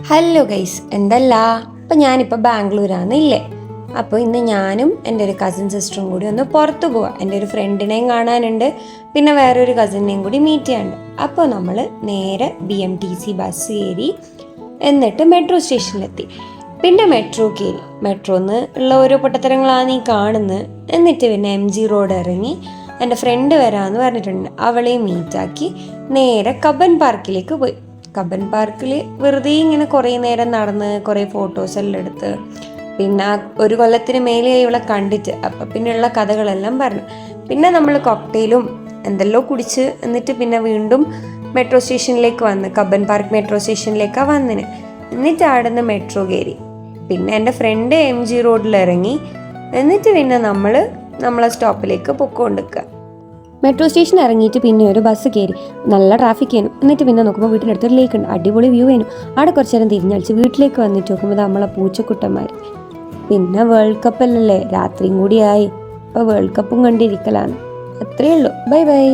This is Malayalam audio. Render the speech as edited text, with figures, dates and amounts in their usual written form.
ഹലോ ഗൈസ്, എന്തല്ല അപ്പം ഞാനിപ്പോൾ ബാംഗ്ലൂരാന്നില്ലേ. അപ്പോൾ ഇന്ന് ഞാനും എൻ്റെ ഒരു കസിൻ സിസ്റ്ററും കൂടി ഒന്ന് പുറത്തു പോവാം. എൻ്റെ ഒരു ഫ്രണ്ടിനെയും കാണാനുണ്ട്, പിന്നെ വേറൊരു കസിനെയും കൂടി മീറ്റ് ചെയ്യാനുണ്ട്. അപ്പോൾ നമ്മൾ നേരെ BMTC ബസ് കയറി, എന്നിട്ട് മെട്രോ സ്റ്റേഷനിലെത്തി. പിന്നെ മെട്രോ കയറി. മെട്രോന്ന് ഉള്ള ഓരോ പൊട്ടത്തരങ്ങളാണ് ഈ കാണുന്നത്. എന്നിട്ട് പിന്നെ MG റോഡ് ഇറങ്ങി എൻ്റെ ഫ്രണ്ട് വരാമെന്ന് പറഞ്ഞിട്ടുണ്ട്, അവളെയും മീറ്റാക്കി നേരെ കബ്ബൻ പാർക്കിലേക്ക് പോയി. കബ്ബൻ പാർക്കിൽ വെറുതെ ഇങ്ങനെ കുറേ നേരം നടന്ന് കുറേ ഫോട്ടോസ് എല്ലാം എടുത്ത്, പിന്നെ ഒരു കൊല്ലത്തിന് മേലെ ഇവളെ കണ്ടിട്ട് അപ്പം പിന്നെയുള്ള കഥകളെല്ലാം പറഞ്ഞു. പിന്നെ നമ്മൾ കോക്ടെയിലും എന്തെല്ലോ കുടിച്ച് എന്നിട്ട് പിന്നെ വീണ്ടും മെട്രോ സ്റ്റേഷനിലേക്ക് വന്ന്, കബ്ബൻ പാർക്ക് മെട്രോ സ്റ്റേഷനിലേക്കാണ് വന്നിന്. എന്നിട്ട് അവിടെ നിന്ന് മെട്രോ കയറി. പിന്നെ എൻ്റെ ഫ്രണ്ട് MG റോഡിൽ ഇറങ്ങി. എന്നിട്ട് പിന്നെ നമ്മളെ സ്റ്റോപ്പിലേക്ക് പൊക്കോണ്ടിരിക്കുക. മെട്രോ സ്റ്റേഷൻ ഇറങ്ങിയിട്ട് പിന്നെ ഒരു ബസ് കയറി. നല്ല ട്രാഫിക് ആയിരുന്നു. എന്നിട്ട് പിന്നെ നോക്കുമ്പോൾ വീട്ടിനടുത്തൊരു ലേക്ക് ഉണ്ട്, അടിപൊളി വ്യൂ ആയിരുന്നു. അവിടെ കുറച്ച് നേരം തിരിഞ്ഞടിച്ച് വീട്ടിലേക്ക് വന്നിട്ട് നോക്കുമ്പോൾ നമ്മളെ പൂച്ചക്കുട്ടന്മാർ. പിന്നെ വേൾഡ് കപ്പല്ലേ, രാത്രിയും കൂടിയായി. അപ്പോൾ വേൾഡ് കപ്പും കണ്ടിരിക്കലാണ്. അത്രയേ ഉള്ളൂ. Bye bye.